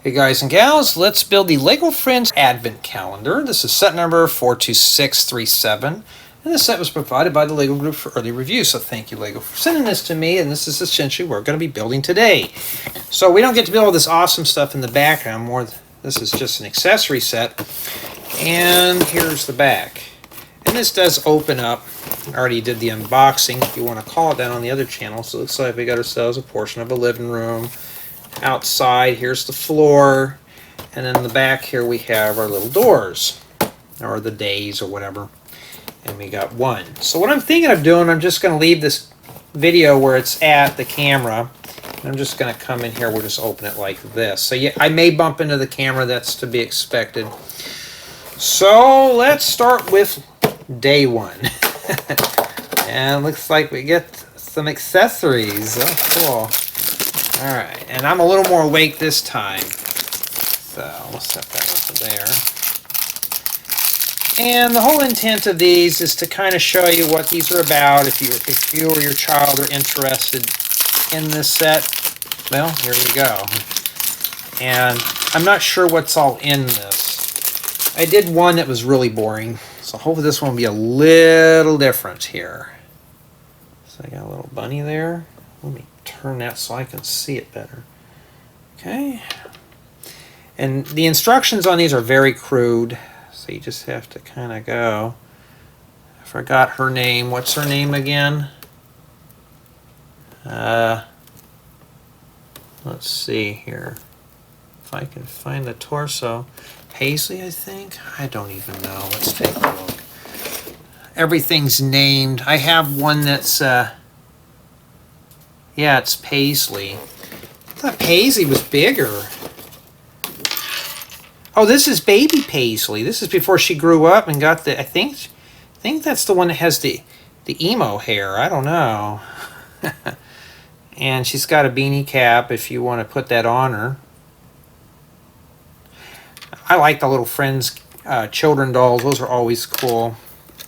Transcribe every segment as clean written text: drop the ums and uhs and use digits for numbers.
Hey guys and gals, let's build the LEGO Friends Advent Calendar. This is set number 42637, and this set was provided by the LEGO Group for early review, so thank you LEGO for sending this to me, and this is essentially what we're going to be building today. So we don't get to build all this awesome stuff in the background, this is just an accessory set, and here's the back. And this does open up. I already did the unboxing, if you want to call it that, on the other channel, so it looks like we got ourselves a portion of a living room. Outside, here's the floor, and then in the back here we have our little doors, or the days, or whatever, and we got one. So what I'm thinking of doing, I'm just going to leave this video where it's at the camera, and I'm just going to come in here, we'll just open it like this. So yeah, I may bump into the camera, that's to be expected. So let's start with day one. And looks like we get some accessories. Oh, cool. Alright, and I'm a little more awake this time, so we'll set that over there. And the whole intent of these is to kind of show you what these are about. If you or your child are interested in this set, well, here you go. And I'm not sure what's all in this. I did one that was really boring, so hopefully this one will be a little different here. So I got a little bunny there. Let me turn that so I can see it better. Okay. And the instructions on these are very crude, so you just have to kind of go. I forgot her name. What's her name again? Let's see here. If I can find the torso. Paisley, I think? I don't even know. Let's take a look. Everything's named. I have one that's yeah, it's Paisley. I thought Paisley was bigger. Oh, this is baby Paisley. This is before she grew up and got the, I think that's the one that has the emo hair. I don't know. And she's got a beanie cap if you want to put that on her. I like the little Friends children dolls. Those are always cool.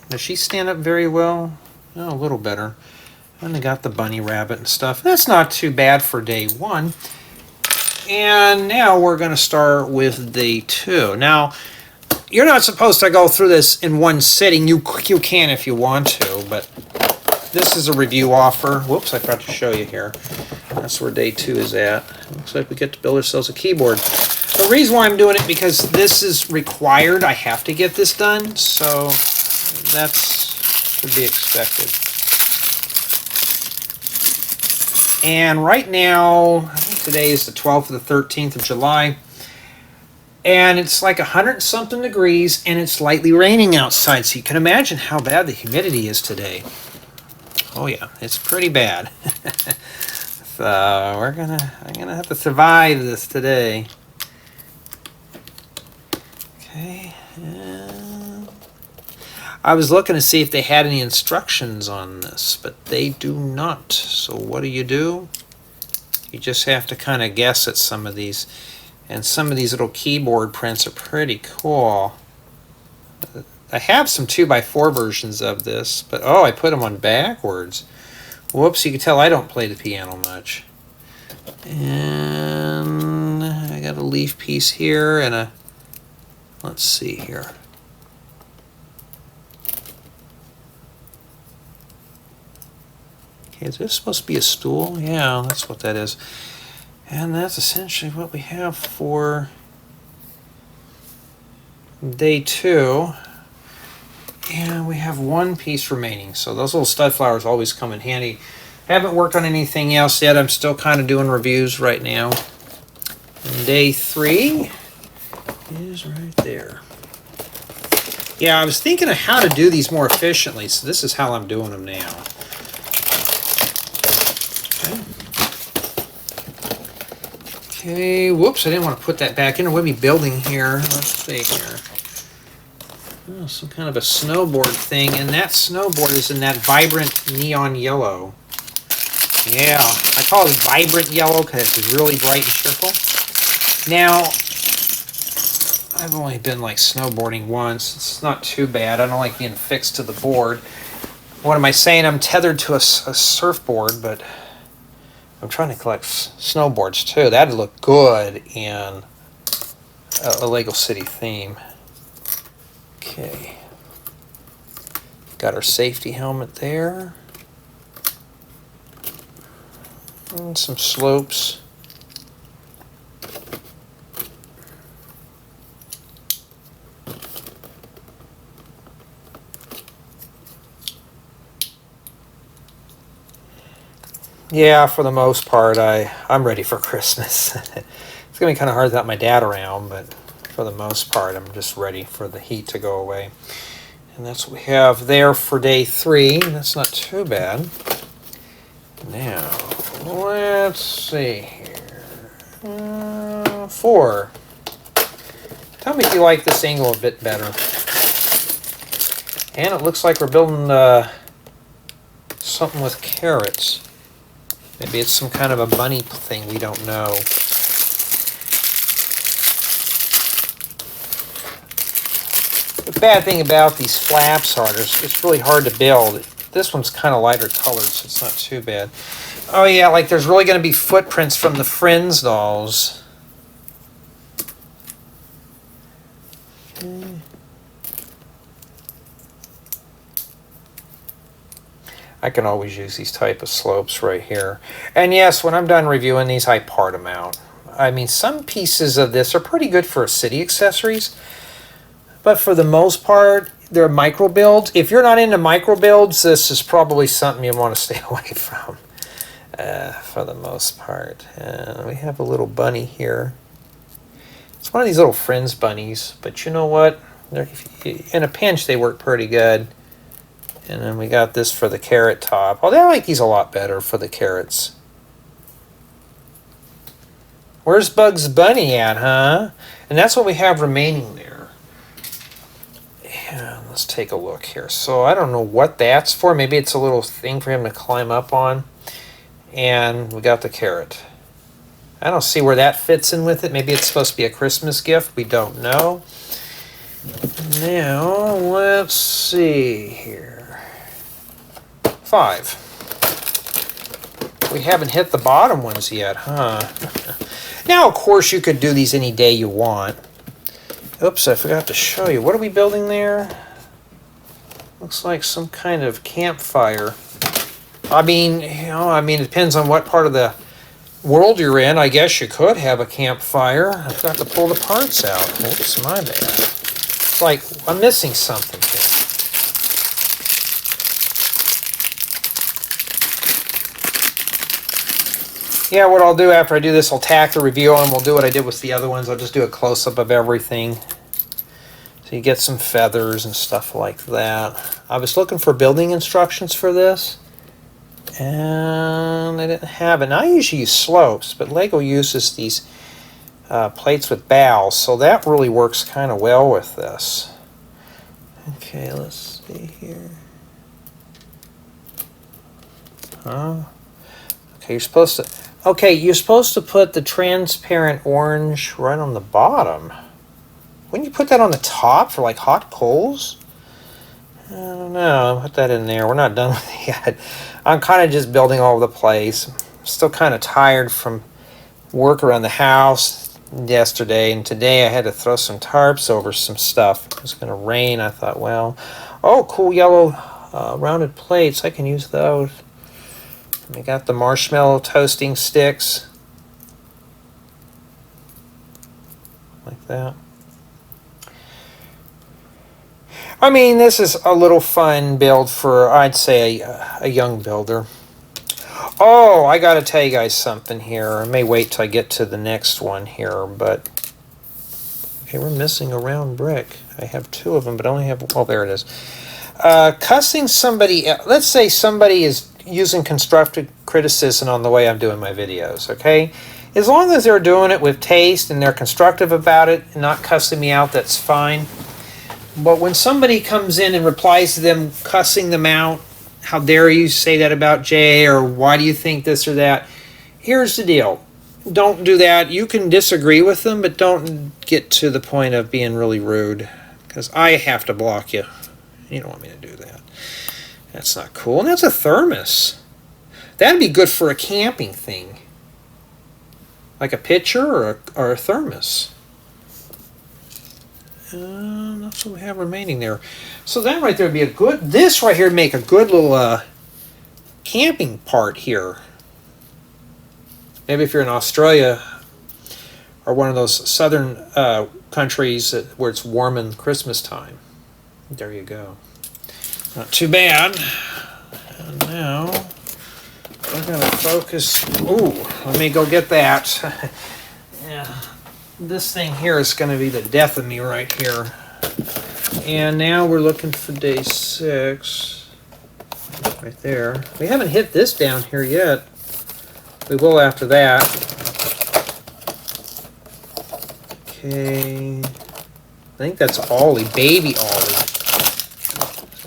Does she stand up very well? Oh, a little better. And they got the bunny rabbit and stuff. That's not too bad for day one. And now we're going to start with day two. Now, you're not supposed to go through this in one sitting. You can if you want to, but this is a review offer. Whoops, I forgot to show you here. That's where day two is at. Looks like we get to build ourselves a keyboard. The reason why I'm doing it, because this is required. I have to get this done, so that's to be expected. And right now, I think today is the 12th or the 13th of July, and it's like 100-something degrees, and it's lightly raining outside, so you can imagine how bad the humidity is today. Oh yeah, it's pretty bad. So I'm gonna have to survive this today. Okay. I was looking to see if they had any instructions on this, but they do not. So what do? You just have to kind of guess at some of these. And some of these little keyboard prints are pretty cool. I have some 2x4 versions of this, but oh, I put them on backwards. Whoops, you can tell I don't play the piano much. And I got a leaf piece here and a, let's see here. Okay, is this supposed to be a stool? Yeah, that's what that is. And that's essentially what we have for day two. And we have one piece remaining. So those little stud flowers always come in handy. Haven't worked on anything else yet. I'm still kind of doing reviews right now. And day three is right there. Yeah, I was thinking of how to do these more efficiently. So this is how I'm doing them now. Okay, whoops, I didn't want to put that back in. We'll be building here. Let's see here. Oh, some kind of a snowboard thing, and that snowboard is in that vibrant neon yellow. Yeah, I call it vibrant yellow because it's really bright and cheerful. Now, I've only been like snowboarding once. It's not too bad. I don't like being fixed to the board. What am I saying? I'm tethered to a surfboard, but I'm trying to collect snowboards too. That'd look good in a Lego City theme. Okay. Got our safety helmet there. And some slopes. Yeah, for the most part, I'm ready for Christmas. It's going to be kind of hard without my dad around, but for the most part, I'm just ready for the heat to go away. And that's what we have there for day 3. That's not too bad. Now, let's see here. 4. Tell me if you like this angle a bit better. And it looks like we're building something with carrots. Maybe it's some kind of a bunny thing, we don't know. The bad thing about these flaps are it's really hard to build. This one's kind of lighter colored, so it's not too bad. Oh yeah, like there's really going to be footprints from the Friends dolls. I can always use these type of slopes right here. And yes, when I'm done reviewing these, I part them out. I mean, some pieces of this are pretty good for city accessories, but for the most part, they're micro builds. If you're not into micro builds, this is probably something you want to stay away from for the most part. We have a little bunny here. It's one of these little Friends bunnies, but you know what? In a pinch, they work pretty good. And then we got this for the carrot top. Oh, I like these a lot better for the carrots. Where's Bugs Bunny at, huh? And that's what we have remaining there. And let's take a look here. So I don't know what that's for. Maybe it's a little thing for him to climb up on. And we got the carrot. I don't see where that fits in with it. Maybe it's supposed to be a Christmas gift. We don't know. Now, let's see here. 5. We haven't hit the bottom ones yet, huh? Now, of course, you could do these any day you want. Oops, I forgot to show you. What are we building there? Looks like some kind of campfire. I mean, it depends on what part of the world you're in. I guess you could have a campfire. I've got to pull the parts out. Oops, my bad. It's like I'm missing something here. Yeah, what I'll do after I do this, I'll tack the review on. We'll do what I did with the other ones. I'll just do a close-up of everything. So you get some feathers and stuff like that. I was looking for building instructions for this, and I didn't have it. And I usually use slopes, but Lego uses these plates with bows, so that really works kind of well with this. Okay, let's see here. Okay, you're supposed to put the transparent orange right on the bottom. Wouldn't you put that on the top for like hot coals? I don't know. I'll put that in there. We're not done with it yet. I'm kind of just building all over the place. I'm still kind of tired from work around the house yesterday, and today I had to throw some tarps over some stuff. It was going to rain. I thought, well, oh, cool yellow rounded plates. I can use those. We got the marshmallow toasting sticks. Like that. I mean, this is a little fun build for, I'd say, a young builder. Oh, I got to tell you guys something here. I may wait till I get to the next one here, but... Okay, we're missing a round brick. I have 2 of them, but I only have... Oh, there it is. Cussing somebody... Let's say somebody is using constructive criticism on the way I'm doing my videos, okay? As long as they're doing it with taste and they're constructive about it and not cussing me out, that's fine. But when somebody comes in and replies to them, cussing them out, how dare you say that about Jay, or why do you think this or that? Here's the deal. Don't do that. You can disagree with them, but don't get to the point of being really rude, because I have to block you. You don't want me to do that. That's not cool. And that's a thermos. That'd be good for a camping thing. Like a pitcher or a thermos. That's what we have remaining there. So that right there would be a good, this right here would make a good little camping part here. Maybe if you're in Australia or one of those southern countries where it's warm in Christmas time. There you go. Not too bad. And now we're going to focus. Ooh, let me go get that. Yeah, this thing here is going to be the death of me right here. And now we're looking for day 6. Right there. We haven't hit this down here yet. We will after that. Okay. I think that's Olly, baby Olly.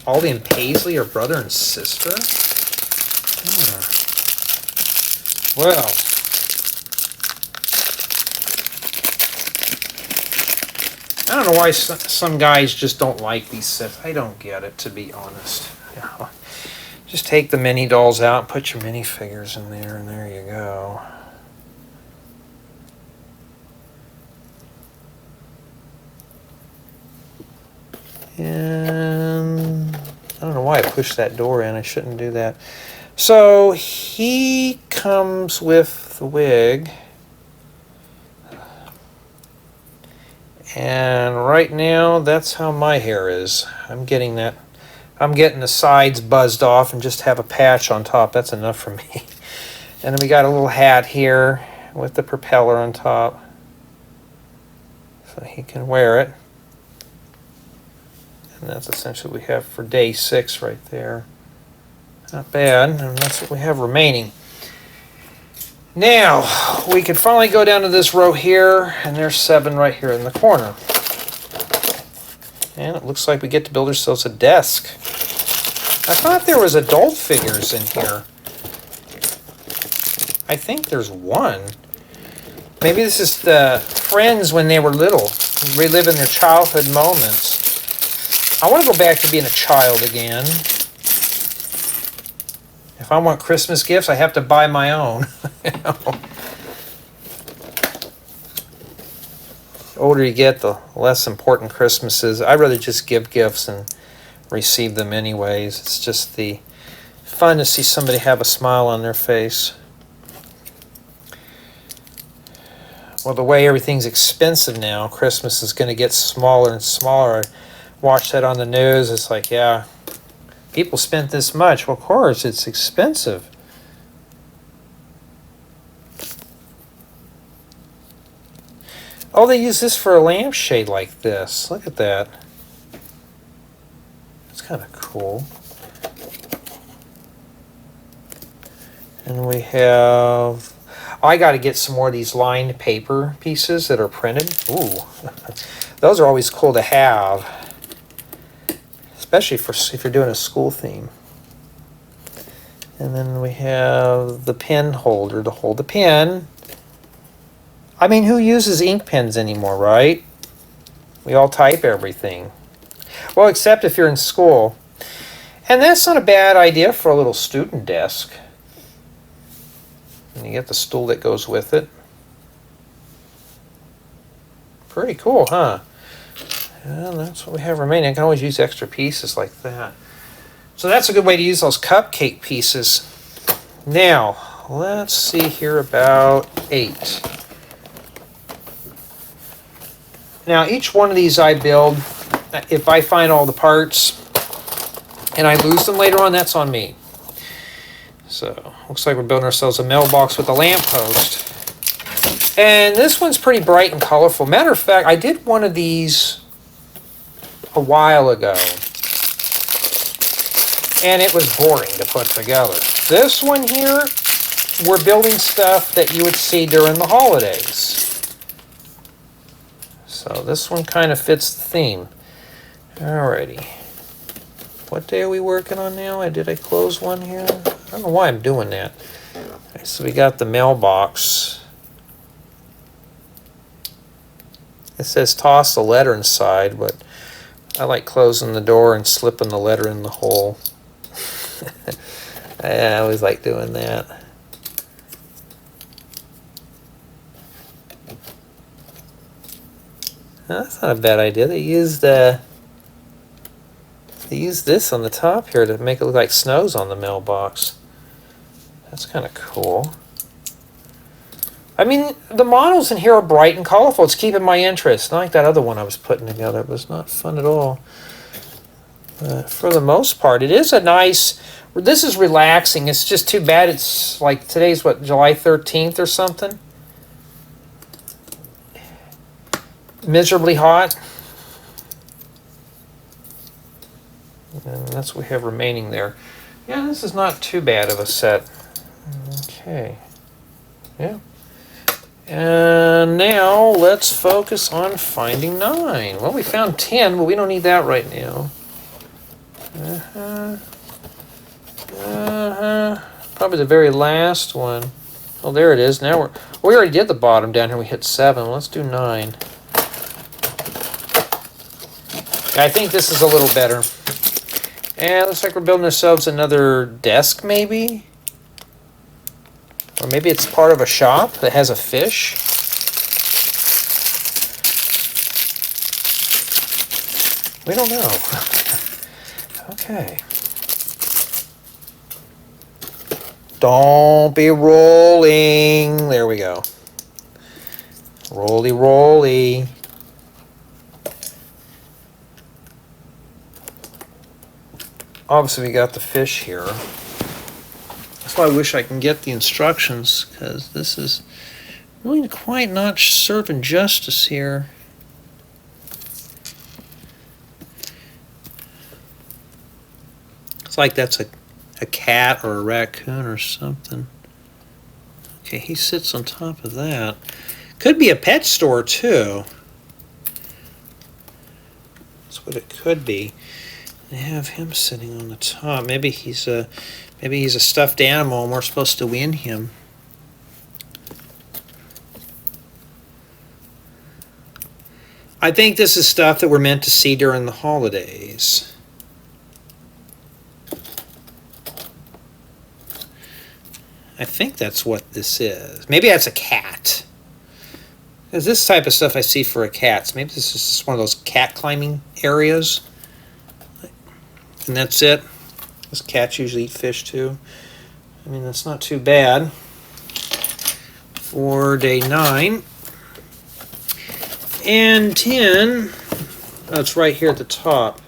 Olly and Paisley are brother and sister? Yeah. Well. I don't know why some guys just don't like these sets. I don't get it, to be honest. Yeah. Just take the mini dolls out and put your minifigures in there, and there you go. And I don't know why I pushed that door in. I shouldn't do that. So he comes with the wig. And right now, that's how my hair is. I'm getting that. I'm getting the sides buzzed off and just have a patch on top. That's enough for me. And then we got a little hat here with the propeller on top. So he can wear it. And that's essentially what we have for day 6 right there. Not bad, and that's what we have remaining. Now, we can finally go down to this row here, and there's 7 right here in the corner. And it looks like we get to build ourselves a desk. I thought there was adult figures in here. I think there's one. Maybe this is the friends when they were little, reliving their childhood moments. I want to go back to being a child again. If I want Christmas gifts, I have to buy my own. You know? The older you get, the less important Christmas is. I'd rather just give gifts and receive them anyways. It's just the fun to see somebody have a smile on their face. Well, the way everything's expensive now, Christmas is going to get smaller and smaller. I watch that on the news. It's like, yeah, people spent this much. Well, of course, it's expensive. Oh, they use this for a lampshade like this. Look at that. It's kind of cool. And we have... I got to get some more of these lined paper pieces that are printed. Ooh, those are always cool to have. Especially if you're doing a school theme. And then we have the pen holder to hold the pen. I mean, who uses ink pens anymore, right? We all type everything. Well, except if you're in school. And that's not a bad idea for a little student desk. And you get the stool that goes with it. Pretty cool, huh? And that's what we have remaining. I can always use extra pieces like that. So that's a good way to use those cupcake pieces. Now, let's see here about 8. Now, each one of these I build, if I find all the parts and I lose them later on, that's on me. So, looks like we're building ourselves a mailbox with a lamppost. And this one's pretty bright and colorful. Matter of fact, I did one of these a while ago. And it was boring to put together. This one here, we're building stuff that you would see during the holidays. So this one kind of fits the theme. Alrighty. What day are we working on now? Did I close one here? I don't know why I'm doing that. Okay, so we got the mailbox. It says toss the letter inside, but I like closing the door and slipping the letter in the hole. I always like doing that. That's not a bad idea. They used this on the top here to make it look like snow's on the mailbox. That's kind of cool. I mean, the models in here are bright and colorful. It's keeping my interest. Not like that other one I was putting together. It was not fun at all. But for the most part, it is a nice... This is relaxing. It's just too bad it's like today's, what, July 13th or something? Miserably hot. And that's what we have remaining there. Yeah, this is not too bad of a set. Okay. Yeah. And now let's focus on finding 9. Well, we found 10, but we don't need that right now. Probably the very last one. Oh, there it is. Now we already did the bottom down here. We hit 7. Let's do 9. I think this is a little better. And it looks like we're building ourselves another desk, maybe? Or maybe it's part of a shop that has a fish. We don't know. Okay. Don't be rolling. There we go. Rolly, rolly. Obviously, we got the fish here. That's why I wish I can get the instructions, because this is really quite not serving justice here. It's like that's a cat or a raccoon or something. Okay, he sits on top of that. Could be a pet store, too. That's what it could be. They have him sitting on the top. Maybe he's a stuffed animal and we're supposed to win him. I think this is stuff that we're meant to see during the holidays. I think that's what this is. Maybe that's a cat. Because this type of stuff I see for a cat. Maybe this is just one of those cat climbing areas. And that's it. Those cats usually eat fish too. I mean, that's not too bad for day 9. And 10, oh, it's right here at the top.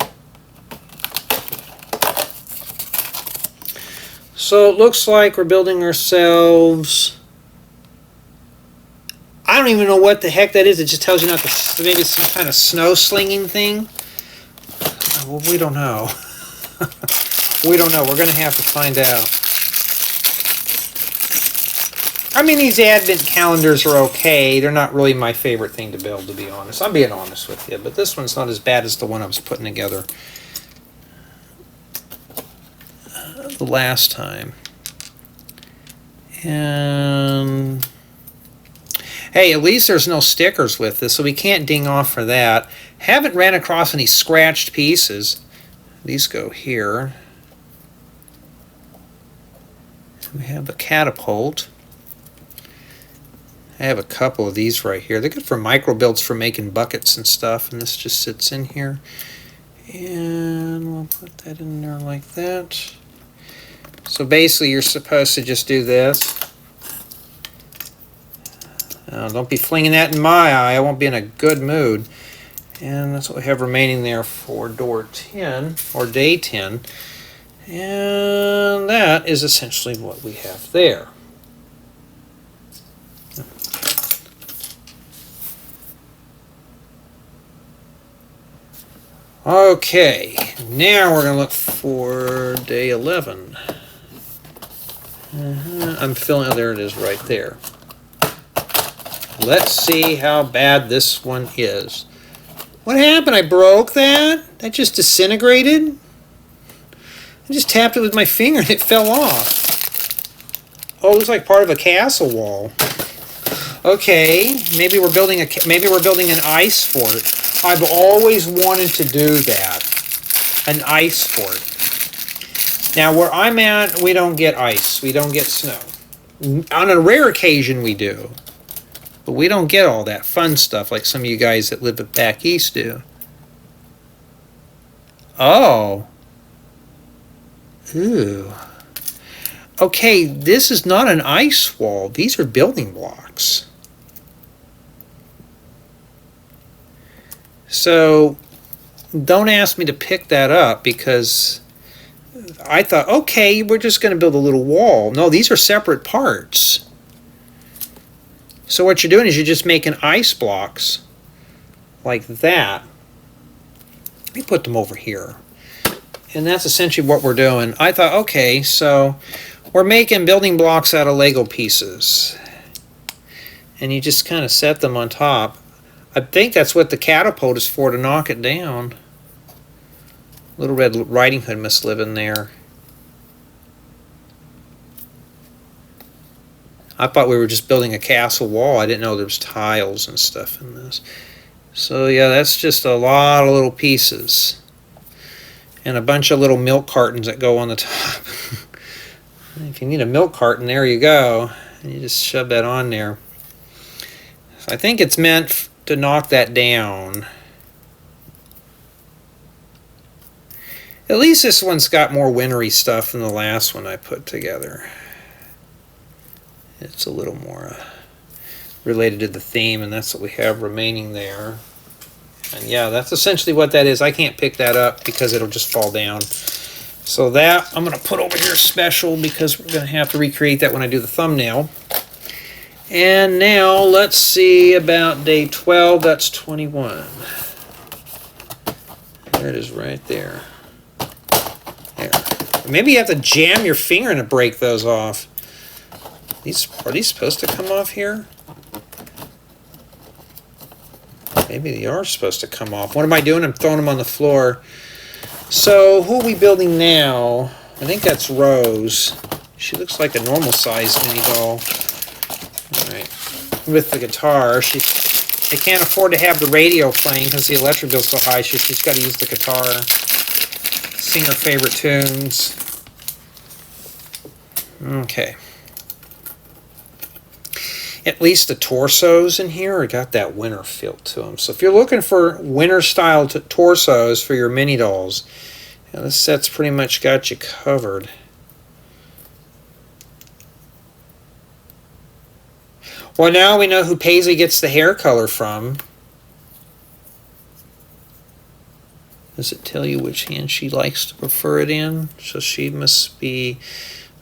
So it looks like we're building ourselves... I don't even know what the heck that is. It just tells you not to... Maybe it's some kind of snow slinging thing. Well, we don't know. We don't know. We're going to have to find out. I mean, these advent calendars are okay. They're not really my favorite thing to build, to be honest. I'm being honest with you. But this one's not as bad as the one I was putting together the last time. And hey, at least there's no stickers with this, so we can't ding off for that. Haven't ran across any scratched pieces. These go here. We have a catapult. I have a couple of these right here. They're good for micro builds for making buckets and stuff, and this just sits in here. And we'll put that in there like that. So basically you're supposed to just do this. Don't be flinging that in my eye. I won't be in a good mood. And that's what we have remaining there for door 10, or day 10. And that is essentially what we have there. Okay, now we're going to look for day 11. I'm filling, oh, there it is right there. Let's see how bad this one is. What happened? I broke that? That just disintegrated? I just tapped it with my finger and it fell off. Oh, it looks like part of a castle wall. Okay, maybe we're building an ice fort. I've always wanted to do that. An ice fort. Now where I'm at, we don't get ice. We don't get snow. On a rare occasion we do. But we don't get all that fun stuff like some of you guys that live back east do. Oh. Ooh. Okay, this is not an ice wall. These are building blocks. So don't ask me to pick that up because I thought, okay, we're just going to build a little wall. No, these are separate parts. So what you're doing is you're just making ice blocks like that. Let me put them over here. And that's essentially what we're doing. I thought, okay, so we're making building blocks out of Lego pieces. And you just kind of set them on top. I think that's what the catapult is for, to knock it down. Little Red Riding Hood must live in there. I thought we were just building a castle wall. I didn't know there was tiles and stuff in this. So yeah, that's just a lot of little pieces. And a bunch of little milk cartons that go on the top. If you need a milk carton, there you go. And you just shove that on there. So I think it's meant to knock that down. At least this one's got more wintry stuff than the last one I put together. It's a little more related to the theme, and that's what we have remaining there. And yeah, that's essentially what that is. I can't pick that up because it'll just fall down. So that I'm going to put over here special because we're going to have to recreate that when I do the thumbnail. And now let's see about day 12. That's 21. There it is right there. There. Maybe you have to jam your finger to break those off. Are these supposed to come off here? Maybe they are supposed to come off. What am I doing? I'm throwing them on the floor. So who are we building now? I think that's Rose. She looks like a normal sized mini doll. Alright. With the guitar. They can't afford to have the radio playing because the electric bill's so high, so she's got to use the guitar. Sing her favorite tunes. Okay. At least the torsos in here are got that winter feel to them. So if you're looking for winter style torsos for your mini dolls, this set's pretty much got you covered. Well, now we know who Paisley gets the hair color from. Does it tell you which hand she likes to prefer it in? So she must be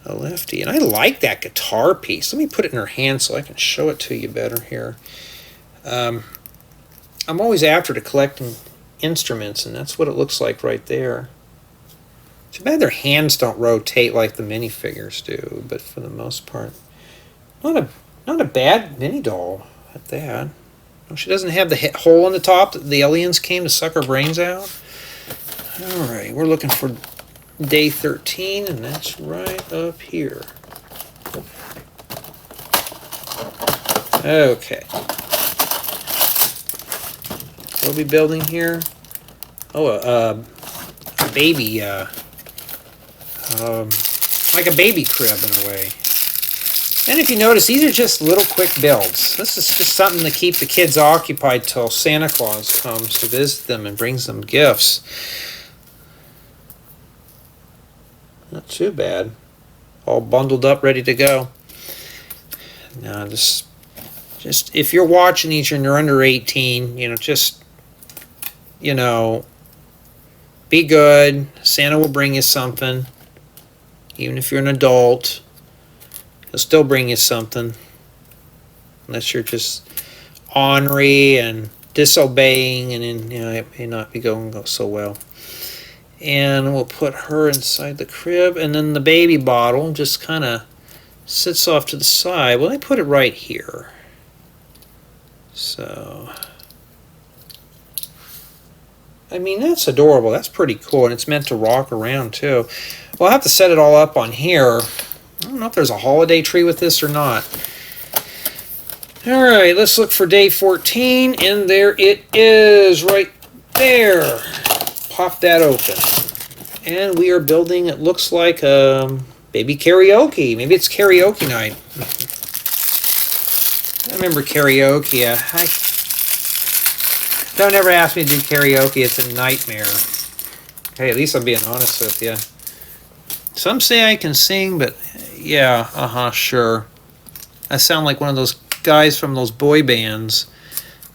a lefty. And I like that guitar piece. Let me put it in her hand so I can show it to you better here. I'm always after to collecting instruments, and that's what it looks like right there. Too bad their hands don't rotate like the minifigures do, but for the most part, not a bad mini doll at that. No, she doesn't have the hole in the top that the aliens came to suck her brains out. All right, we're looking for day 13, and that's right up here. Okay. We'll be building here. Oh, a baby, like a baby crib in a way. And if you notice, these are just little quick builds. This is just something to keep the kids occupied till Santa Claus comes to visit them and brings them gifts. Not too bad. All bundled up, ready to go. Now, just if you're watching these and you're under 18, be good. Santa will bring you something. Even if you're an adult, he'll still bring you something. Unless you're just ornery and disobeying, and then, it may not be going so well. And we'll put her inside the crib, and then the baby bottle just kind of sits off to the side. Well, I put it right here. So, I mean, that's adorable. That's pretty cool, and it's meant to rock around too. Well, I'll have to set it all up on here. I don't know if there's a holiday tree with this or not. All right, let's look for day 14, and there it is right there. Pop that open. And we are building, it looks like baby karaoke. Maybe it's karaoke night. I remember karaoke. Don't ever ask me to do karaoke. It's a nightmare. Hey, at least I'm being honest with you. Some say I can sing, but yeah, sure. I sound like one of those guys from those boy bands.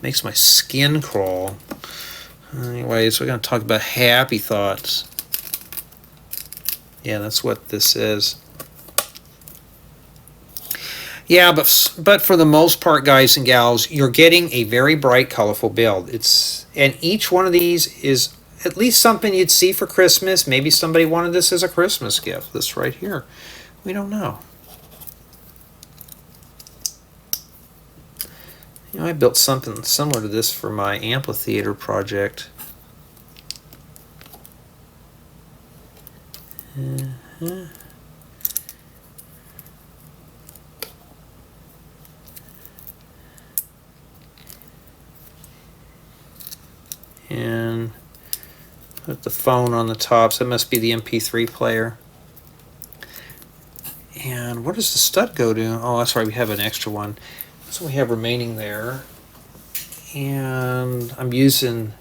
Makes my skin crawl. Anyways, we're going to talk about happy thoughts. Yeah, that's what this is. Yeah, but for the most part, guys and gals, you're getting a very bright, colorful build. And each one of these is at least something you'd see for Christmas. Maybe somebody wanted this as a Christmas gift. This right here. We don't know. You know, I built something similar to this for my amphitheater project. And put the phone on the top, so it must be the MP3 player. And what does the stud go to? Oh, that's right, we have an extra one. That's what we have remaining there. And I'm using,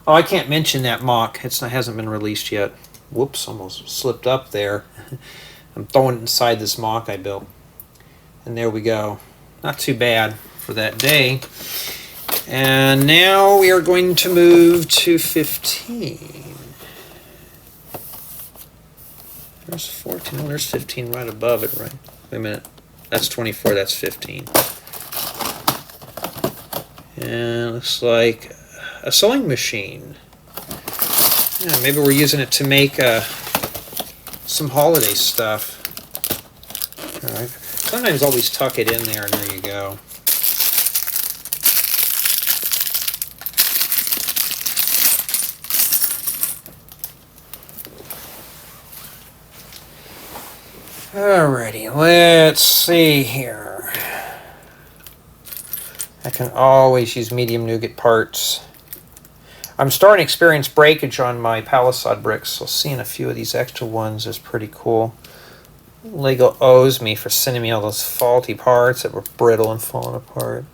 oh, I can't mention that mock. It hasn't been released yet. Whoops, almost slipped up there. I'm throwing it inside this mock I built. And there we go. Not too bad for that day. And now we are going to move to 15. There's 14. Oh, there's 15 right above it, right? Wait a minute. That's 24. That's 15. And it looks like a sewing machine. Yeah, maybe we're using it to make some holiday stuff. All right. Sometimes always tuck it in there, and there you go. Alrighty, let's see here. I can always use medium nougat parts. I'm starting to experience breakage on my palisade bricks, so seeing a few of these extra ones is pretty cool. Lego owes me for sending me all those faulty parts that were brittle and falling apart.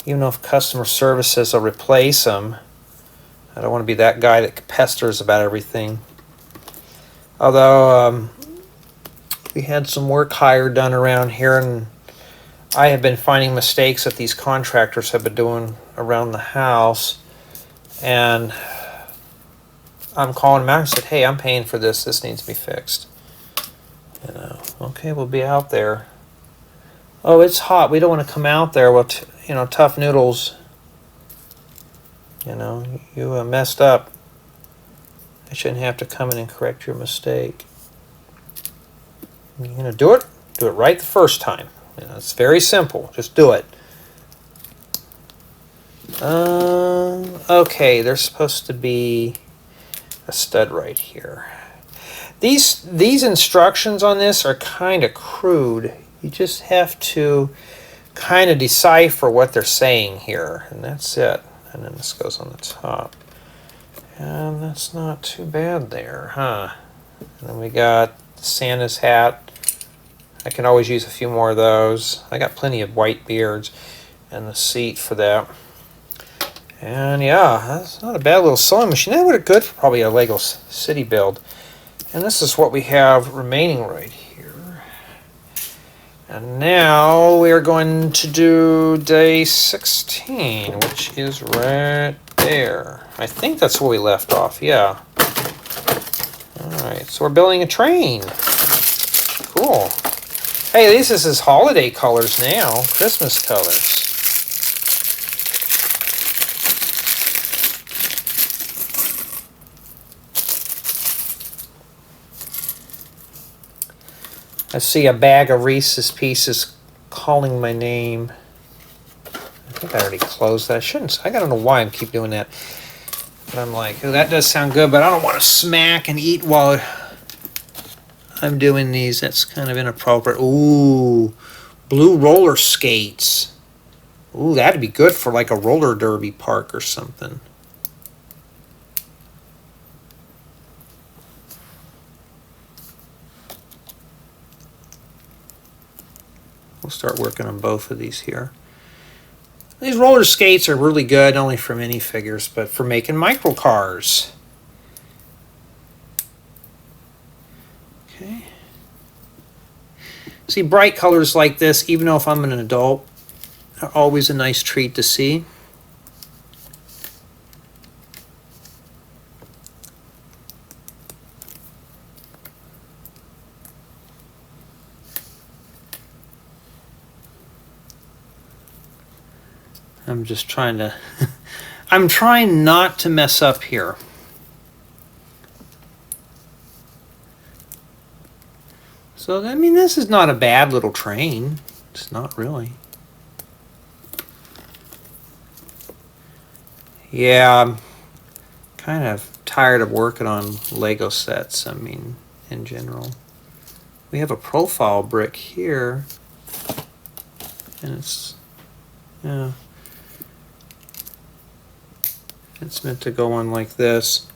Even though if customer service says I'll replace them, I don't want to be that guy that pesters about everything. Although, we had some work hire done around here, and I have been finding mistakes that these contractors have been doing around the house, and I'm calling them out and said, hey, I'm paying for this. This needs to be fixed. You know, okay, we'll be out there. Oh, it's hot. We don't want to come out there. Well, you know, tough noodles. You know, you messed up. I shouldn't have to come in and correct your mistake. You know, do it right the first time. You know, it's very simple. Just do it. Okay, there's supposed to be a stud right here. These instructions on this are kind of crude. You just have to kind of decipher what they're saying here, and that's it. And then this goes on the top. And that's not too bad there, huh? And then we got Santa's hat. I can always use a few more of those. I got plenty of white beards and the seat for that. And yeah, that's not a bad little sewing machine. That would have good for probably a Lego City build. And this is what we have remaining right here. And now we are going to do day 16, which is right there. I think that's where we left off, yeah. Alright, so we're building a train. Cool. Hey, this is his holiday colors now, Christmas colors. I see a bag of Reese's Pieces calling my name. I think I already closed that. I shouldn't. I don't know why I keep doing that. But I'm like, oh, that does sound good, but I don't want to smack and eat while I'm doing these. That's kind of inappropriate. Ooh, blue roller skates. Ooh, that'd be good for like a roller derby park or something. We'll start working on both of these here. These roller skates are really good, not only for minifigures, but for making micro cars. Okay. See, bright colors like this, even though if I'm an adult, are always a nice treat to see. I'm just trying to, I'm trying not to mess up here. So, I mean, this is not a bad little train. It's not really. Yeah, I'm kind of tired of working on Lego sets, I mean, in general. We have a profile brick here. And it's, yeah. It's meant to go on like this.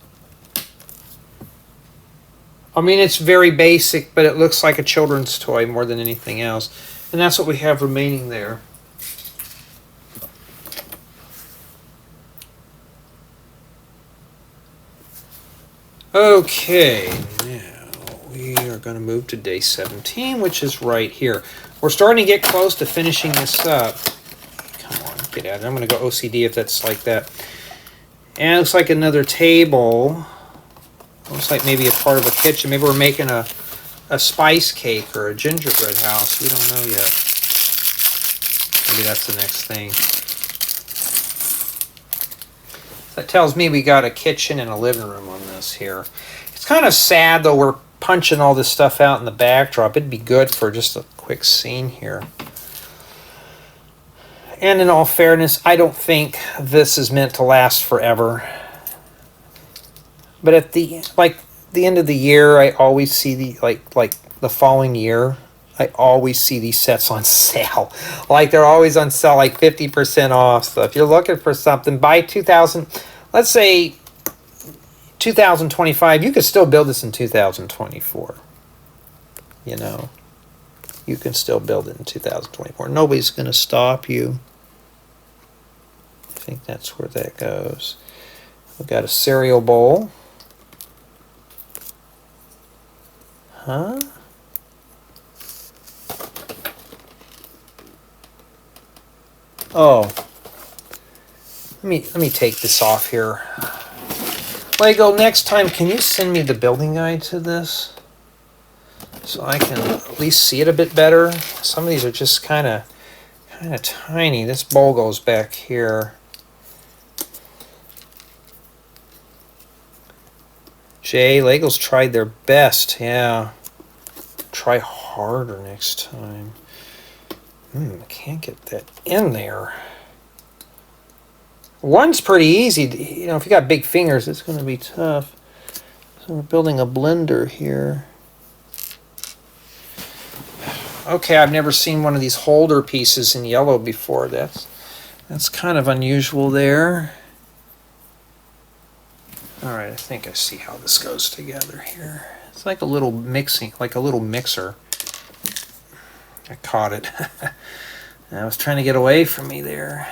I mean, it's very basic, but it looks like a children's toy more than anything else. And that's what we have remaining there. Okay, now we are going to move to day 17, which is right here. We're starting to get close to finishing this up. Come on, get at it. I'm going to go OCD if that's like that. And it looks like another table. Looks like maybe a part of a kitchen. Maybe we're making a spice cake or a gingerbread house. We don't know yet. Maybe that's the next thing. That tells me we got a kitchen and a living room on this here. It's kind of sad though, we're punching all this stuff out in the backdrop. It'd be good for just a quick scene here. And in all fairness, I don't think this is meant to last forever. But at the end of the year, I always see the like the following year, I always see these sets on sale. Like they're always on sale, like 50% off. So if you're looking for something, by 2000, let's say 2025, you could still build this in 2024. You know, you can still build it in 2024. Nobody's going to stop you. I think that's where that goes. We've got a cereal bowl. Huh? Oh. Let me take this off here. Lego, next time can you send me the building guide to this? So I can at least see it a bit better. Some of these are just kind of tiny. This bowl goes back here. Jay, Lego's tried their best. Yeah. Try harder next time. I can't get that in there. One's pretty easy. You know, if you got big fingers, it's going to be tough. So we're building a blender here. Okay, I've never seen one of these holder pieces in yellow before. That's kind of unusual there. All right, I think I see how this goes together here. It's like a little mixer. I caught it. I was trying to get away from me there.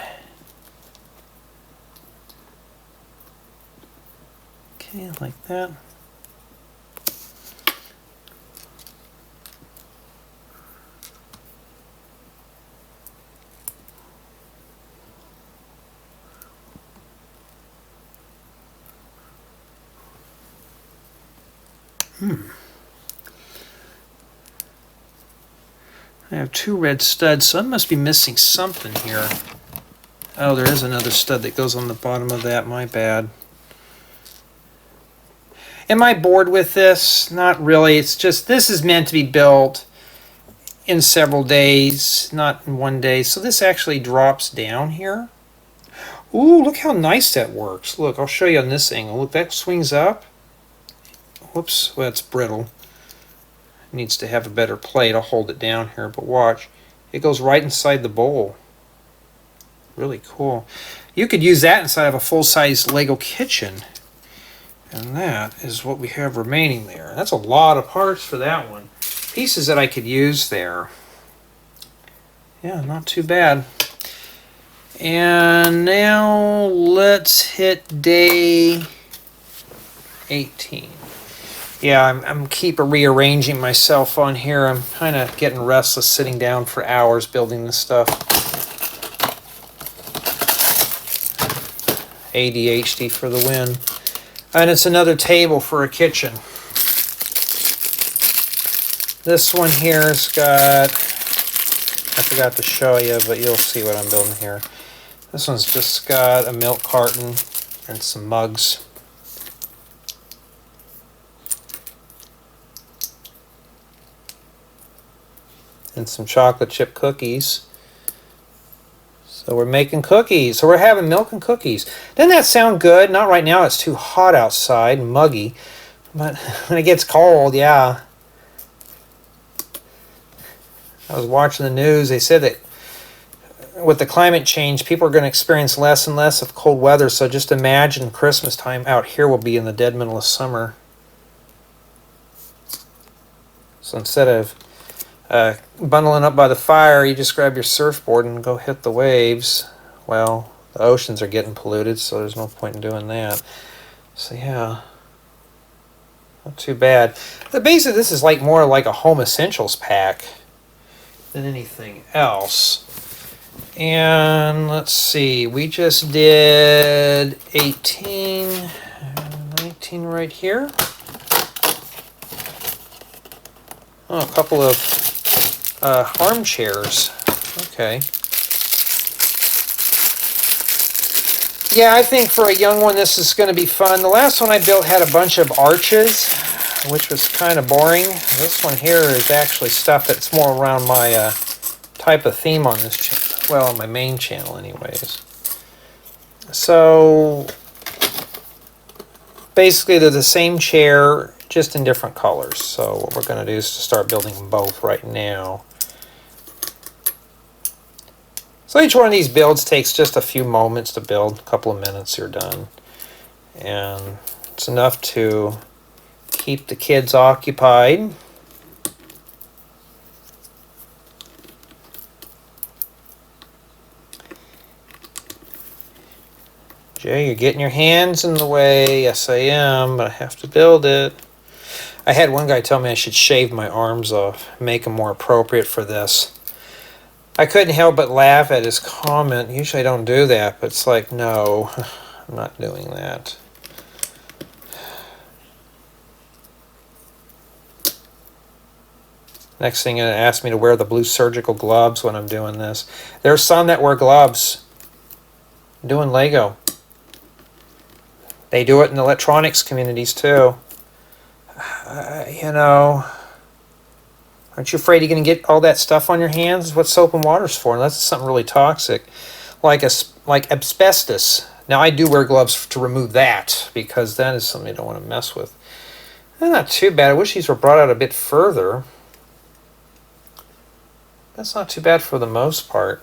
Okay, like that. I have two red studs, so I must be missing something here. Oh, there is another stud that goes on the bottom of that. My bad. Am I bored with this? Not really. It's just this is meant to be built in several days, not in one day. So this actually drops down here. Ooh, look how nice that works. Look, I'll show you on this angle. Look, that swings up. Whoops, well, it's brittle. It needs to have a better plate. I'll hold it down here, but watch. It goes right inside the bowl. Really cool. You could use that inside of a full-size Lego kitchen. And that is what we have remaining there. That's a lot of parts for that one. Pieces that I could use there. Yeah, not too bad. And now let's hit day 18. Yeah, I'm keep rearranging myself on here. I'm kind of getting restless sitting down for hours building this stuff. ADHD for the win. And it's another table for a kitchen. This one here's got, I forgot to show you, but you'll see what I'm building here. This one's just got a milk carton and some mugs. And some chocolate chip cookies. So we're making cookies. So we're having milk and cookies. Doesn't that sound good? Not right now. It's too hot outside and muggy. But when it gets cold, yeah. I was watching the news. They said that with the climate change, people are going to experience less and less of cold weather. So just imagine Christmas time out here will be in the dead middle of summer. So instead of bundling up by the fire, you just grab your surfboard and go hit the waves. Well, the oceans are getting polluted, so there's no point in doing that. So yeah, not too bad. The base of this is like more like a home essentials pack than anything else. And let's see, we just did 18, 19 right here. Oh, a couple of armchairs. Okay. Yeah, I think for a young one this is going to be fun. The last one I built had a bunch of arches, which was kind of boring. This one here is actually stuff that's more around my type of theme on this channel. Well, on my main channel anyways. So basically they're the same chair, just in different colors. So what we're going to do is to start building them both right now. So each one of these builds takes just a few moments to build. A couple of minutes, you're done. And it's enough to keep the kids occupied. Jay, you're getting your hands in the way. Yes, I am, but I have to build it. I had one guy tell me I should shave my arms off, make them more appropriate for this. I couldn't help but laugh at his comment. Usually I don't do that, but it's like, no, I'm not doing that. Next thing, it asked me to wear the blue surgical gloves when I'm doing this. There's some that wear gloves doing Lego. They do it in the electronics communities too. You know, aren't you afraid you're going to get all that stuff on your hands? What soap and water's for? Unless it's something really toxic, like asbestos. Now I do wear gloves to remove that because that is something you don't want to mess with. They're not too bad. I wish these were brought out a bit further. That's not too bad for the most part.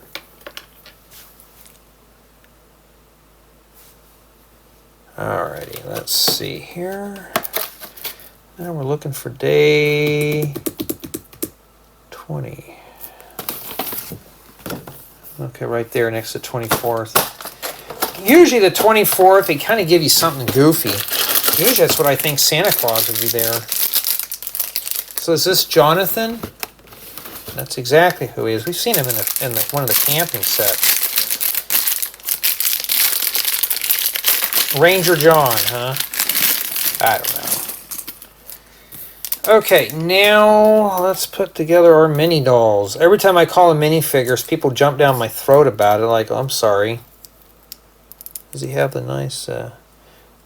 Alrighty, let's see here. Now we're looking for day 20. Okay, right there next to 24th. Usually the 24th, they kind of give you something goofy. Usually that's what I think Santa Claus would be there. So is this Johnathan? That's exactly who he is. We've seen him in one of the camping sets. Ranger John, huh? I don't know. Okay, now let's put together our mini dolls. Every time I call them minifigures, people jump down my throat about it like, oh, I'm sorry. Does he have the nice...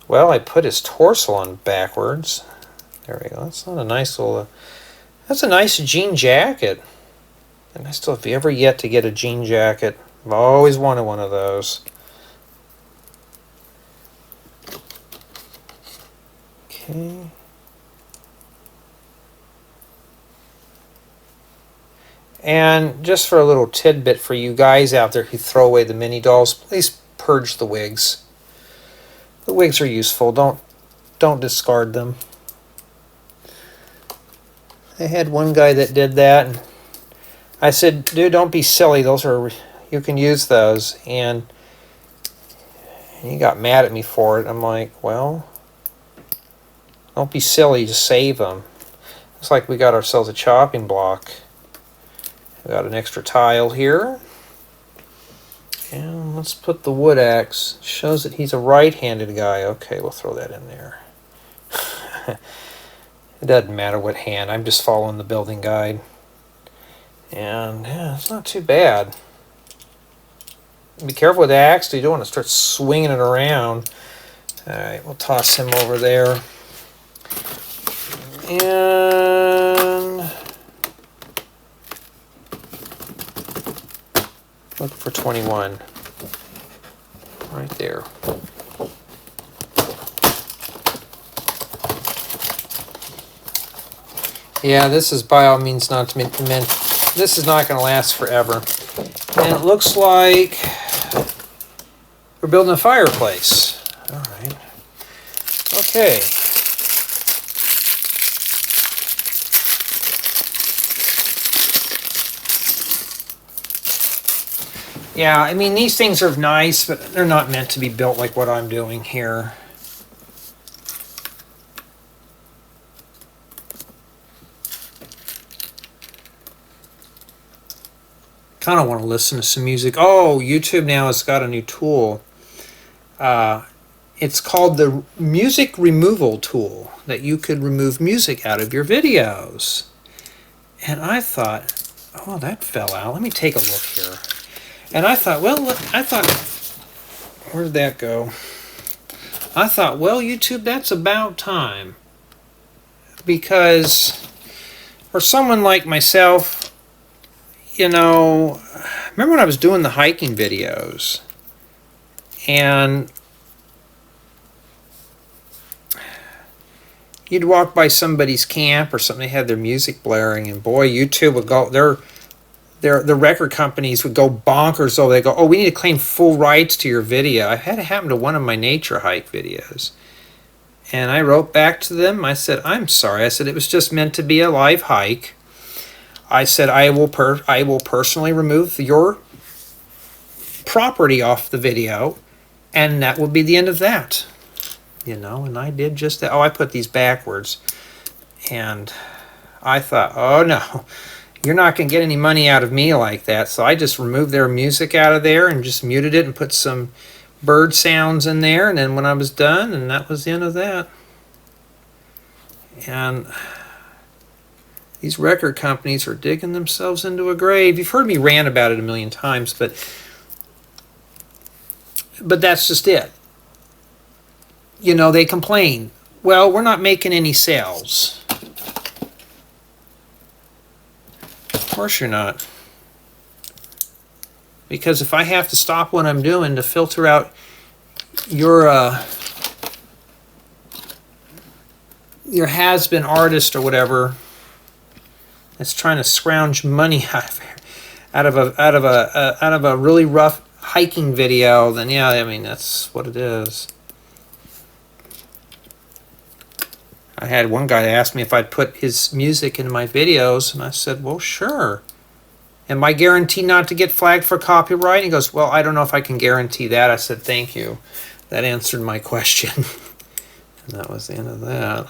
Well, I put his torso on backwards. There we go. That's not a nice little... That's a nice jean jacket. And I still have ever yet to get a jean jacket. I've always wanted one of those. Okay. And just for a little tidbit for you guys out there who throw away the mini dolls, please purge the wigs. The wigs are useful. Don't discard them. I had one guy that did that, and I said, dude, don't be silly. Those are you can use those. And he got mad at me for it. I'm like, well, don't be silly, just save them. Looks like we got ourselves a chopping block. We got an extra tile here. And let's put the wood axe. Shows that he's a right-handed guy. Okay, we'll throw that in there. It doesn't matter what hand. I'm just following the building guide. And yeah, it's not too bad. Be careful with the axe, so you don't want to start swinging it around. Alright, we'll toss him over there. And look for 21. Right there. Yeah, this is by all means not meant. This is not going to last forever. And it looks like we're building a fireplace. All right. Okay. Yeah, I mean, these things are nice, but they're not meant to be built like what I'm doing here. Kind of want to listen to some music. Oh, YouTube now has got a new tool. It's called the music removal tool, that you could remove music out of your videos. And I thought, oh, that fell out. Let me take a look here. And I thought, well, where did that go? I thought, well, YouTube, that's about time. Because for someone like myself, you know, remember when I was doing the hiking videos, and you'd walk by somebody's camp or something, they had their music blaring, and boy, YouTube would go, the record companies would go bonkers. Oh, they go, oh, we need to claim full rights to your video. I had it happen to one of my nature hike videos. And I wrote back to them. I said, I'm sorry. I said, it was just meant to be a live hike. I said, I will personally remove your property off the video, and that will be the end of that. You know, and I did just that. Oh, I put these backwards. And I thought, oh no, you're not going to get any money out of me like that. So I just removed their music out of there and just muted it and put some bird sounds in there. And then when I was done, and that was the end of that. And these record companies are digging themselves into a grave. You've heard me rant about it a million times, but that's just it. You know, they complain. Well, we're not making any sales. Of course you're not. Because if I have to stop what I'm doing to filter out your has-been artist or whatever that's trying to scrounge money out of a really rough hiking video, then yeah, I mean, that's what it is. I had one guy ask me if I'd put his music in my videos, and I said, well, sure. Am I guaranteed not to get flagged for copyright? He goes, well, I don't know if I can guarantee that. I said, thank you. That answered my question. And that was the end of that.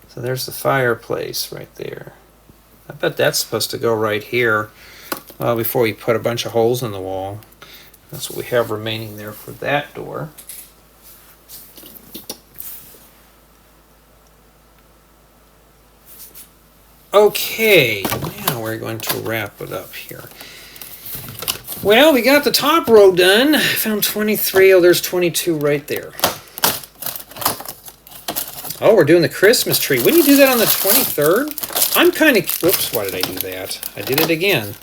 So there's the fireplace right there. I bet that's supposed to go right here. Well, before we put a bunch of holes in the wall. That's what we have remaining there for that door. Okay, now we're going to wrap it up here. Well, we got the top row done. I found 23. Oh, there's 22 right there. Oh, we're doing the Christmas tree. Wouldn't you do that on the 23rd? I'm kind of... Whoops, why did I do that? I did it again.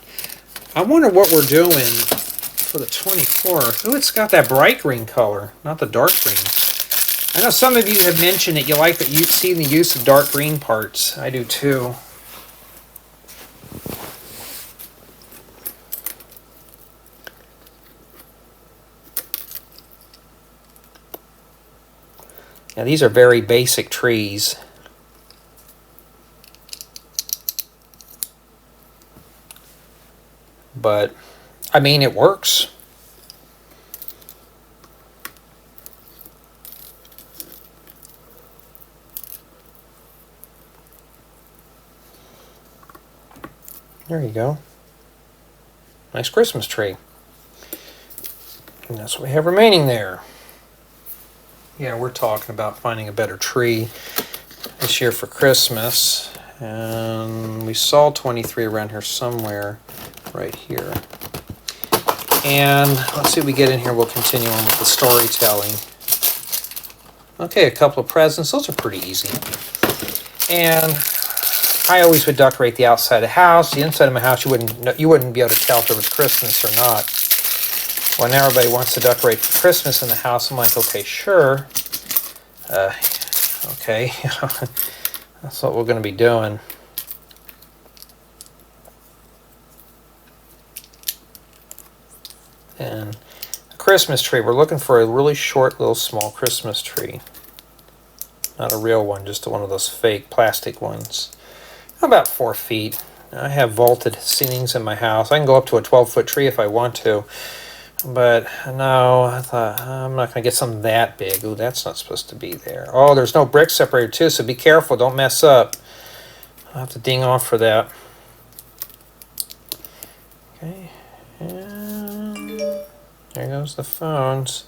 I wonder what we're doing for the 24th. Oh, it's got that bright green color, not the dark green. I know some of you have mentioned that you like that you've seen the use of dark green parts. I do too. Now these are very basic trees. But I mean, it works. There you go. Nice Christmas tree. And that's what we have remaining there. Yeah, we're talking about finding a better tree this year for Christmas. And we saw 23 around here somewhere, right here. And let's see what we get in here. We'll continue on with the storytelling. Okay, a couple of presents. Those are pretty easy. And I always would decorate the outside of the house. The inside of my house, you wouldn't be able to tell if there was Christmas or not. Well, now everybody wants to decorate for Christmas in the house. I'm like, okay, sure. Okay, that's what we're going to be doing. And a Christmas tree. We're looking for a really short, little, small Christmas tree. Not a real one, just one of those fake plastic ones. About 4 feet. I have vaulted ceilings in my house. I can go up to a 12-foot tree if I want to. But no, I thought, I'm not going to get something that big. Ooh, that's not supposed to be there. Oh, there's no brick separator too, so be careful. Don't mess up. I'll have to ding off for that. Okay. And there goes the phones.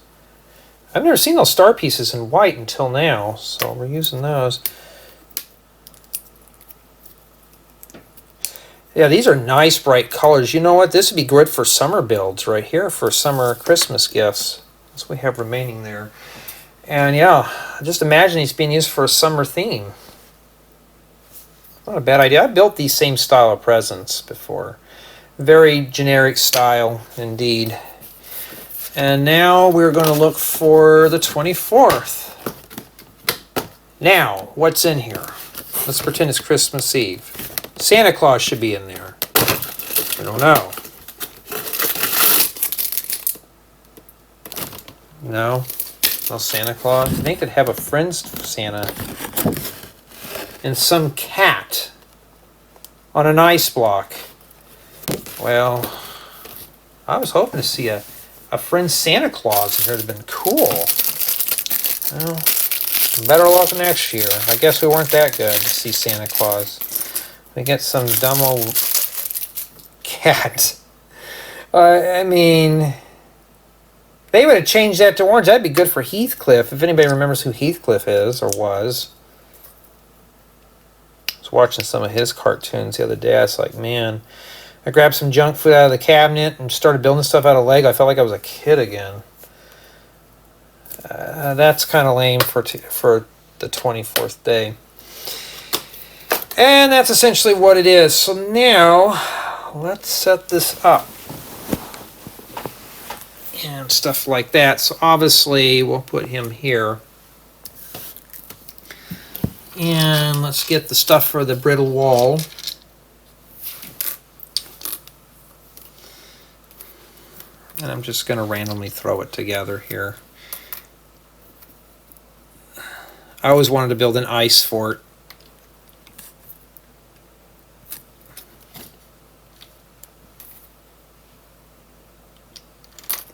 I've never seen those star pieces in white until now, so we're using those. Yeah, these are nice bright colors. You know what? This would be good for summer builds right here, for summer Christmas gifts. That's what we have remaining there. And yeah, just imagine these being used for a summer theme. Not a bad idea. I built these same style of presents before. Very generic style indeed. And now we're going to look for the 24th. Now, what's in here? Let's pretend it's Christmas Eve. Santa Claus should be in there. I don't know. No? No Santa Claus? I think they'd have a friend's Santa. And some cat on an ice block. Well, I was hoping to see a friend Santa Claus in here. It would have been cool. Well, better luck next year. I guess we weren't that good to see Santa Claus. We get some dumb old cat. I mean, they would have changed that to orange. That'd be good for Heathcliff, if anybody remembers who Heathcliff is or was. I was watching some of his cartoons the other day. I was like, man, I grabbed some junk food out of the cabinet and started building stuff out of Lego. I felt like I was a kid again. That's kind of lame for the 24th day. And that's essentially what it is. So now, let's set this up. And stuff like that. So obviously, we'll put him here. And let's get the stuff for the brittle wall. And I'm just going to randomly throw it together here. I always wanted to build an ice fort.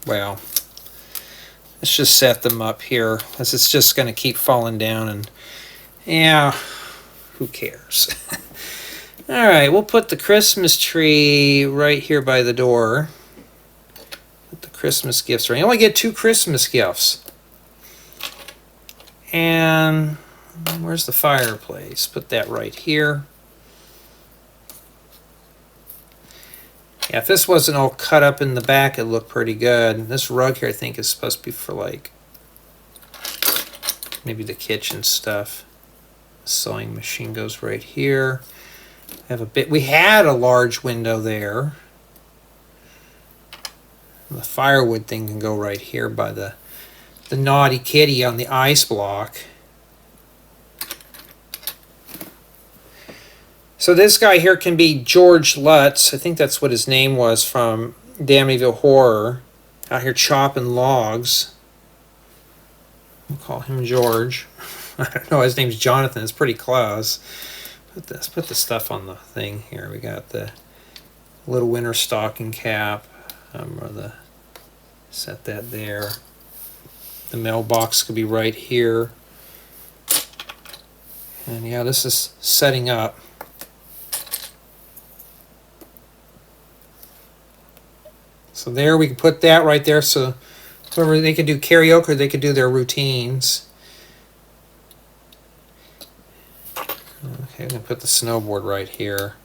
Well, let's just set them up here, as it's just going to keep falling down, and yeah, who cares? All right, we'll put the Christmas tree right here by the door. Put the Christmas gifts right. You only get 2 Christmas gifts. And where's the fireplace? Put that right here. Yeah, if this wasn't all cut up in the back, it looked pretty good. This rug here, I think, is supposed to be for, like, maybe the kitchen stuff. The sewing machine goes right here. We had a large window there. And the firewood thing can go right here by the naughty kitty on the ice block. So this guy here can be George Lutz. I think that's what his name was from Amityville Horror. Out here chopping logs. We'll call him George. I don't know, his name's Johnathan. It's pretty close. Put the stuff on the thing here. We got the little winter stocking cap. I'm going to set that there. The mailbox could be right here. And yeah, this is setting up. So there, we can put that right there, so whoever, they could do karaoke or they could do their routines. Okay, I'm going to put the snowboard right here.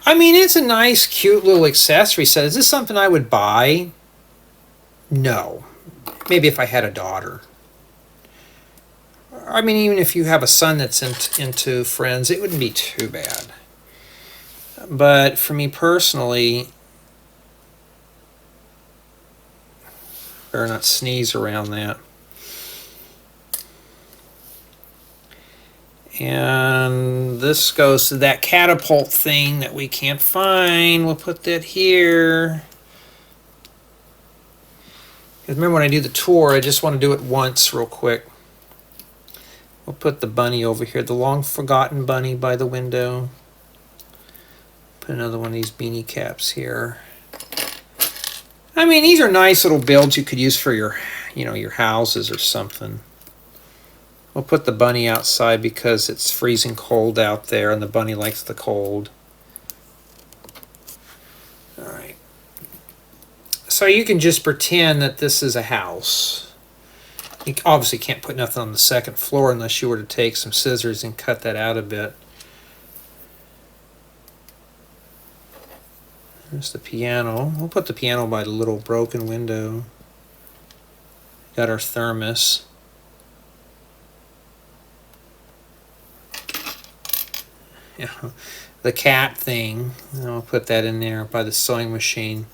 I mean, it's a nice, cute little accessory set. Is this something I would buy? No. Maybe if I had a daughter. I mean, even if you have a son that's into Friends, it wouldn't be too bad. But for me personally, better not sneeze around that. And this goes to that catapult thing that we can't find. We'll put that here. Because remember, when I do the tour, I just want to do it once real quick. We'll put the bunny over here, the long forgotten bunny by the window. Put another one of these beanie caps here. I mean, these are nice little builds you could use for your, your houses or something. We'll put the bunny outside because it's freezing cold out there and the bunny likes the cold. Alright. So you can just pretend that this is a house. You obviously can't put nothing on the second floor unless you were to take some scissors and cut that out a bit. There's the piano. We'll put the piano by the little broken window. Got our thermos. Yeah, the cat thing. I'll put that in there by the sewing machine.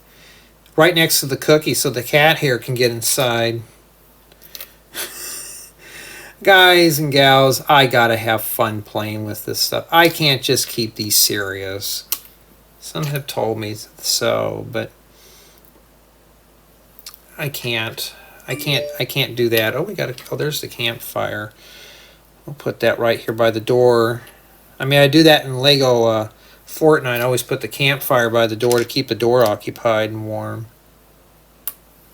Right next to the cookie so the cat here can get inside. Guys and gals, I gotta have fun playing with this stuff. I can't just keep these serious. Some have told me so, but I can't do that. Oh, there's the campfire. We'll put that right here by the door. I mean, I do that in Lego Fortnite. I always put the campfire by the door to keep the door occupied and warm.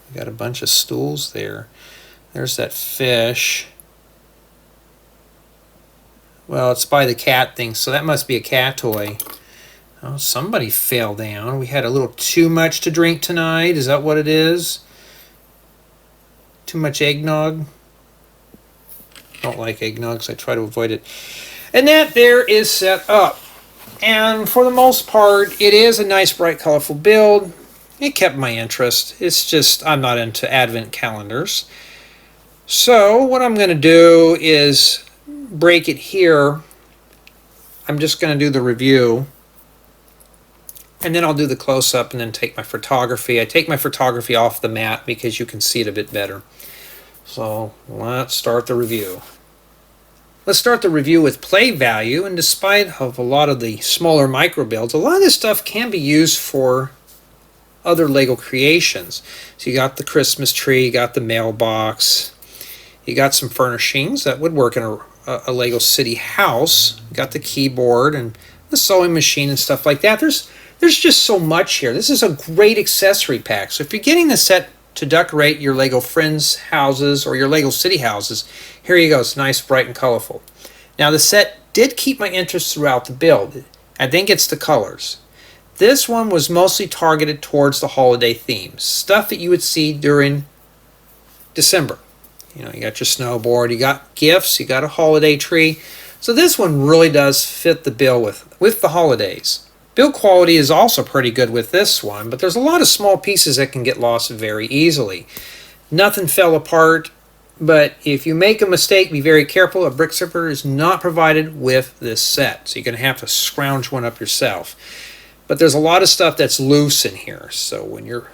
We got a bunch of stools there. There's that fish. Well, it's by the cat thing, so that must be a cat toy. Oh, somebody fell down. We had a little too much to drink tonight. Is that what it is? Too much eggnog? I don't like eggnog, so I try to avoid it. And that there is set up. And for the most part, it is a nice, bright, colorful build. It kept my interest. It's just, I'm not into advent calendars. So what I'm going to do is break it here. I'm just going to do the review. And then I'll do the close-up and then take my photography. I take my photography off the mat because you can see it a bit better. So let's start the review. Let's start the review with play value, and despite of a lot of the smaller micro builds, a lot of this stuff can be used for other Lego creations. So you got the Christmas tree, you got the mailbox, you got some furnishings that would work in a Lego city house, you got the keyboard and the sewing machine and stuff like that. There's just so much here. This is a great accessory pack. So if you're getting the set to decorate your Lego Friends houses or your Lego City houses, here you go. It's nice, bright, and colorful. Now the set did keep my interest throughout the build. I think it's the colors. This one was mostly targeted towards the holiday themes, stuff that you would see during December. You got your snowboard, you got gifts, you got a holiday tree. So this one really does fit the bill with the holidays. Build quality is also pretty good with this one, but there's a lot of small pieces that can get lost very easily. Nothing fell apart, but if you make a mistake, be very careful. A brick zipper is not provided with this set, so you're going to have to scrounge one up yourself. But there's a lot of stuff that's loose in here, so when you're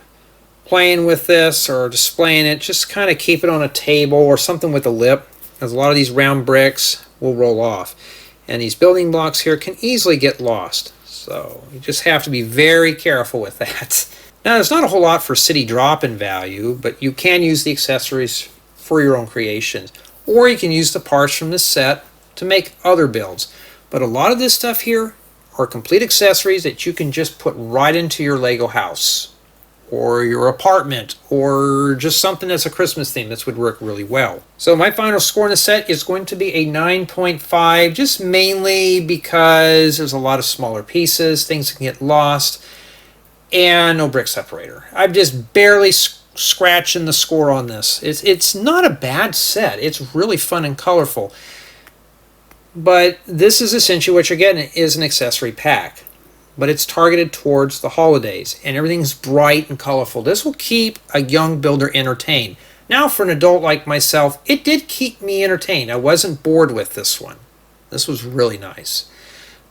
playing with this or displaying it, just kind of keep it on a table or something with a lip, because a lot of these round bricks will roll off. And these building blocks here can easily get lost. So you just have to be very careful with that. Now, there's not a whole lot for city drop-in value, but you can use the accessories for your own creations. Or you can use the parts from this set to make other builds. But a lot of this stuff here or complete accessories that you can just put right into your Lego house or your apartment, or just something that's a Christmas theme. This would work really well. So my final score in the set is going to be a 9.5, just mainly because there's a lot of smaller pieces, things can get lost, and no brick separator. I'm just barely scratching the score on this. It's not a bad set. It's really fun and colorful. But this is essentially what you're getting is an accessory pack. But it's targeted towards the holidays, and everything's bright and colorful. This will keep a young builder entertained. Now, for an adult like myself, it did keep me entertained. I wasn't bored with this one. This was really nice.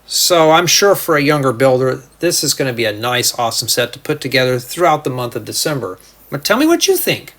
So I'm sure for a younger builder, this is going to be a nice, awesome set to put together throughout the month of December. But tell me what you think.